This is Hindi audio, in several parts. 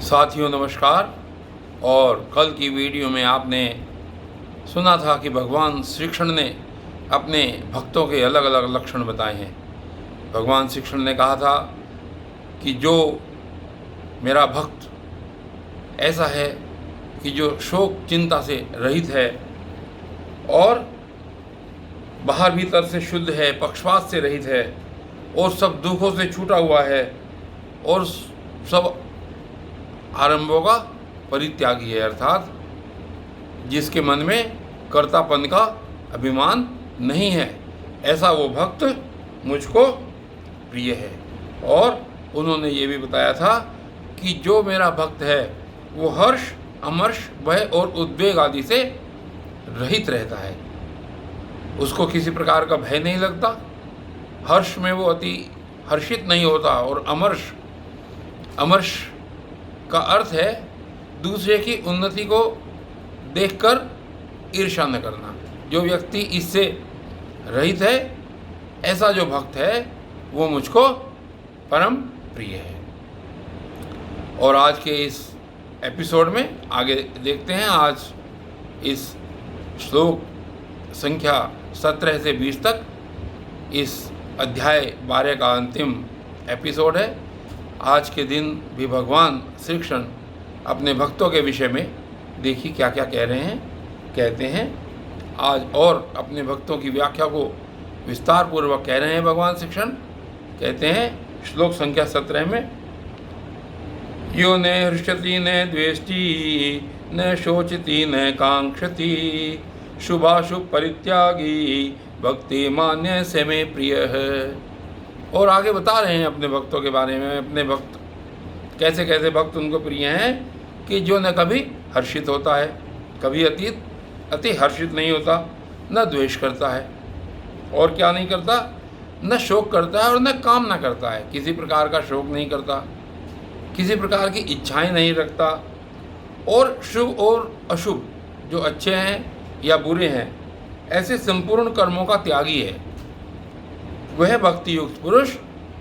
साथियों नमस्कार। और कल की वीडियो में आपने सुना था कि भगवान श्री कृष्ण ने अपने भक्तों के अलग अलग लक्षण बताए हैं। भगवान श्री कृष्ण ने कहा था कि जो मेरा भक्त ऐसा है कि जो शोक चिंता से रहित है और बाहर भीतर से शुद्ध है, पक्षपात से रहित है और सब दुखों से छूटा हुआ है और सब आरंभों का परित्यागी है, अर्थात जिसके मन में कर्तापन का अभिमान नहीं है, ऐसा वो भक्त मुझको प्रिय है। और उन्होंने ये भी बताया था कि जो मेरा भक्त है वो हर्ष, अमर्ष, भय और उद्वेग आदि से रहित रहता है। उसको किसी प्रकार का भय नहीं लगता, हर्ष में वो अति हर्षित नहीं होता, और अमर्ष का अर्थ है दूसरे की उन्नति को देखकर ईर्ष्या न करना। जो व्यक्ति इससे रहित है, ऐसा जो भक्त है वो मुझको परम प्रिय है। और आज के इस एपिसोड में आगे देखते हैं। आज इस श्लोक संख्या 17 से 20 तक इस अध्याय 12 का अंतिम एपिसोड है। आज के दिन भी भगवान श्री कृष्ण अपने भक्तों के विषय में देखिए क्या क्या कह रहे हैं। कहते हैं आज और अपने भक्तों की व्याख्या को विस्तार पूर्वक कह रहे हैं भगवान श्री कृष्ण। कहते हैं श्लोक संख्या 17 में, यो न हृष्यति न द्वेष्टि न शोचति न कांक्षति शुभाशुभ परित्यागी भक्ति मान्य से में प्रिय है। और आगे बता रहे हैं अपने भक्तों के बारे में, अपने भक्त कैसे कैसे भक्त उनको प्रिय हैं कि जो न कभी हर्षित होता है, कभी अति हर्षित नहीं होता, न द्वेष करता है, और क्या नहीं करता, न शोक करता है और न कामना करता है। किसी प्रकार का शोक नहीं करता, किसी प्रकार की इच्छाएं नहीं रखता, और शुभ और अशुभ जो अच्छे हैं या बुरे हैं ऐसे संपूर्ण कर्मों का त्यागी है। वह भक्ति युक्त पुरुष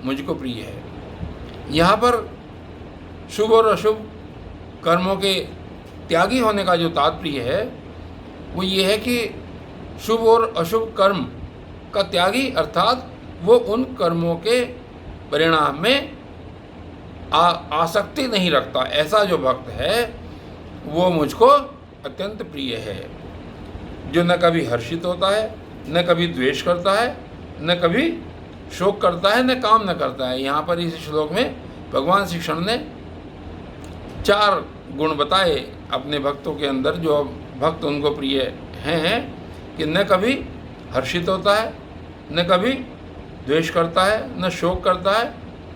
मुझको प्रिय है। यहाँ पर शुभ और अशुभ कर्मों के त्यागी होने का जो तात्पर्य है वो ये है कि शुभ और अशुभ कर्म का त्यागी अर्थात वो उन कर्मों के परिणाम में आसक्ति नहीं रखता। ऐसा जो भक्त है वो मुझको अत्यंत प्रिय है, जो न कभी हर्षित होता है, न कभी द्वेष करता है, न कभी शोक करता है, न काम न करता है। यहाँ पर इस श्लोक में भगवान श्री कृष्ण ने 4 गुण बताए अपने भक्तों के अंदर, जो भक्त उनको प्रिय हैं कि न कभी हर्षित होता है, न कभी द्वेष करता है, न शोक करता है,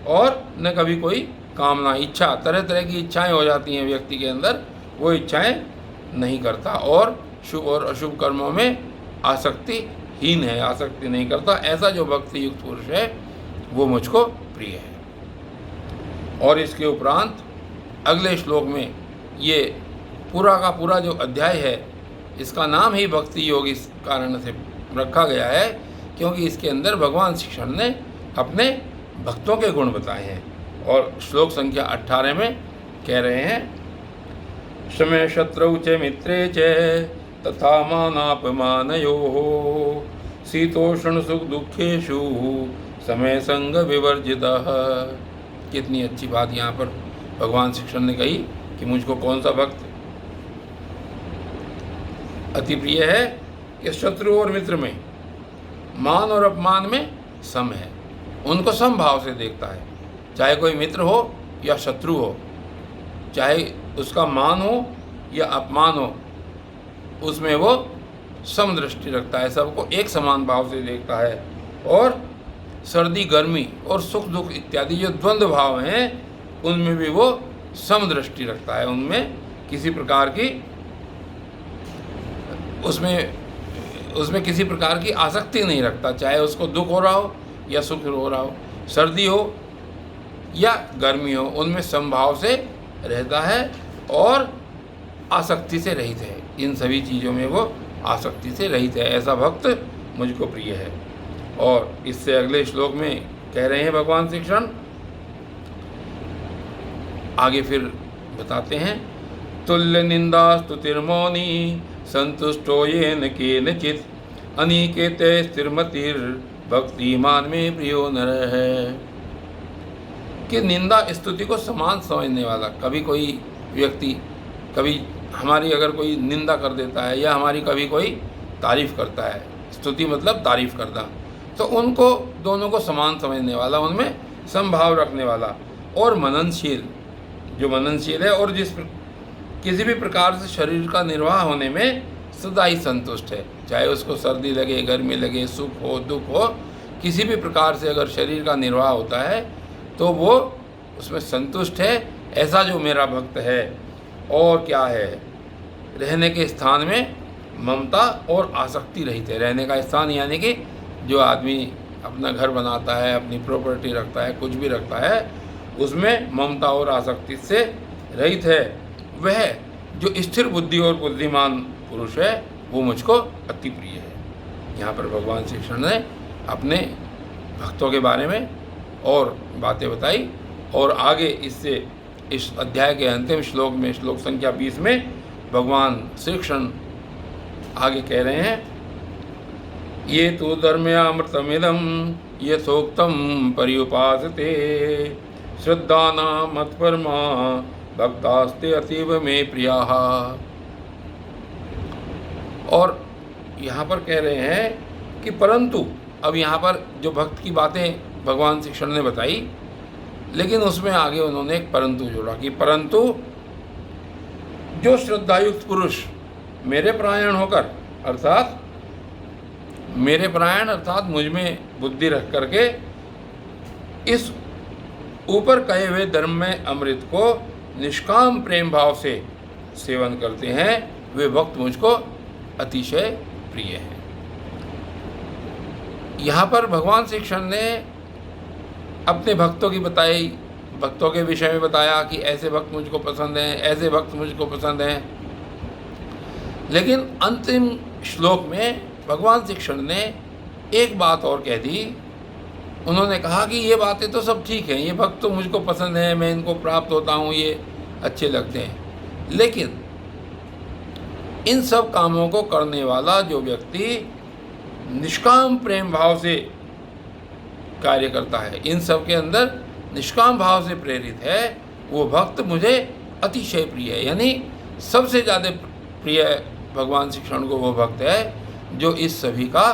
और न कभी कोई कामना, इच्छा, तरह तरह की इच्छाएं हो जाती हैं व्यक्ति के अंदर, वो इच्छाएं नहीं करता, और शुभ और अशुभ कर्मों में आसक्तिहीन है, आसक्ति नहीं करता। ऐसा जो भक्ति युक्त पुरुष है वो मुझको प्रिय है। और इसके उपरांत अगले श्लोक में ये पूरा का पूरा जो अध्याय है इसका नाम ही भक्ति योग इस कारण से रखा गया है क्योंकि इसके अंदर भगवान श्री कृष्ण ने अपने भक्तों के गुण बताए हैं। और श्लोक संख्या 18 में कह रहे हैं, समय शत्रौ च मित्रे च तथा मानापमानयोः शीतोष्ण सुख दुखेषु समय संग विवर्जितः। कितनी अच्छी बात यहाँ पर भगवान श्री कृष्ण ने कही कि मुझको कौन सा भक्त अति प्रिय है कि शत्रु और मित्र में, मान और अपमान में सम है, उनको सम भाव से देखता है। चाहे कोई मित्र हो या शत्रु हो, चाहे उसका मान हो या अपमान हो, उसमें वो सम दृष्टि रखता है, सबको एक समान भाव से देखता है। और सर्दी गर्मी और सुख दुख इत्यादि जो द्वंद्व भाव हैं उनमें भी वो सम दृष्टि रखता है, उनमें किसी प्रकार की उसमें किसी प्रकार की आसक्ति नहीं रखता। चाहे उसको दुख हो रहा हो या सुख हो रहा हो, सर्दी हो या गर्मी हो, उनमें समभाव से रहता है और आसक्ति से रहित है। इन सभी चीज़ों में वो आसक्ति से रहित है। ऐसा भक्त मुझको प्रिय है। और इससे अगले श्लोक में कह रहे हैं भगवान श्री कृष्ण, आगे फिर बताते हैं, तुल्य निंदा स्तुतिर्मौनी संतुष्टो येन केनचित् अनिकेते स्थिरमतिर् भक्तिमान में प्रियो नर है। कि निंदा स्तुति को समान समझने वाला, कभी कोई व्यक्ति कभी हमारी अगर कोई निंदा कर देता है या हमारी कभी कोई तारीफ़ करता है, स्तुति मतलब तारीफ़ करना, तो उनको दोनों को समान समझने वाला, उनमें समभाव रखने वाला, और मननशील, जो मननशील है और किसी भी प्रकार से शरीर का निर्वाह होने में सदा ही संतुष्ट है, चाहे उसको सर्दी लगे, गर्मी लगे, सुख हो, दुख हो, किसी भी प्रकार से अगर शरीर का निर्वाह होता है तो वो उसमें संतुष्ट है। ऐसा जो मेरा भक्त है। और क्या है, रहने के स्थान में ममता और आसक्ति रहित है। रहने का स्थान यानी कि जो आदमी अपना घर बनाता है, अपनी प्रॉपर्टी रखता है, कुछ भी रखता है, उसमें ममता और आसक्ति से रहित है। वह जो स्थिर बुद्धि और बुद्धिमान पुरुष है वो मुझको अति प्रिय है। यहाँ पर भगवान श्री कृष्ण ने अपने भक्तों के बारे में और बातें बताई, और आगे इससे इस अध्याय के अंतिम श्लोक में, श्लोक संख्या 20 में भगवान श्री कृष्ण आगे कह रहे हैं, ये तो धर्म्यामृतमिदं यथोक्तं पर्युपासते श्रद्धाना मत्परमा भक्तास्ते अतीव में प्रियाः। और यहाँ पर कह रहे हैं कि परंतु, अब यहाँ पर जो भक्त की बातें भगवान श्री कृष्ण ने बताई, लेकिन उसमें आगे उन्होंने एक परंतु जोड़ा कि परंतु जो श्रद्धायुक्त पुरुष मेरे परायण होकर, अर्थात मेरे परायण अर्थात मुझ में बुद्धि रख करके इस ऊपर कहे हुए धर्म में अमृत को निष्काम प्रेम भाव से सेवन करते हैं, वे भक्त मुझको अतिशय प्रिय हैं। यहाँ पर भगवान श्री कृष्ण ने अपने भक्तों के विषय में बताया कि ऐसे भक्त मुझको पसंद हैं, ऐसे भक्त मुझको पसंद हैं। लेकिन अंतिम श्लोक में भगवान श्री कृष्ण ने एक बात और कह दी। उन्होंने कहा कि ये बातें तो सब ठीक हैं, ये भक्त तो मुझको पसंद हैं, मैं इनको प्राप्त होता हूँ, ये अच्छे लगते हैं, लेकिन इन सब कामों को करने वाला जो व्यक्ति निष्काम प्रेम भाव से कार्य करता है, इन सब के अंदर निष्काम भाव से प्रेरित है, वो भक्त मुझे अतिशय प्रिय है। यानी सबसे ज़्यादा प्रिय भगवान श्री कृष्ण को वो भक्त है जो इस सभी का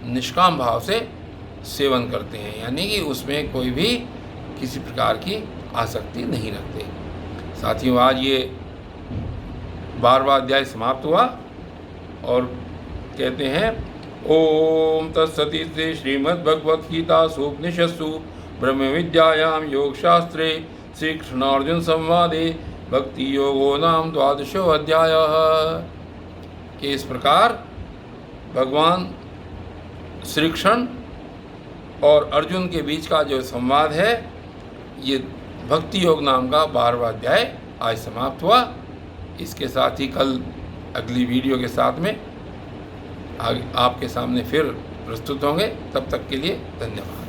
निष्काम भाव से सेवन करते हैं, यानी कि उसमें कोई भी किसी प्रकार की आसक्ति नहीं रखते। साथियों, आज ये 12वां अध्याय समाप्त हुआ और कहते हैं, ओम तत्सति श्रीमद्भगवद्गीतासु उपनिषत्सु ब्रह्म विद्यायां योगशास्त्रे श्री कृष्णार्जुन संवादे भक्ति योगो नाम 12वां अध्यायः। कि इस प्रकार भगवान श्री कृष्ण और अर्जुन के बीच का जो संवाद है, ये भक्ति योग नाम का 12वां अध्याय आज समाप्त हुआ। इसके साथ ही कल अगली वीडियो के साथ में आपके सामने फिर प्रस्तुत होंगे। तब तक के लिए धन्यवाद।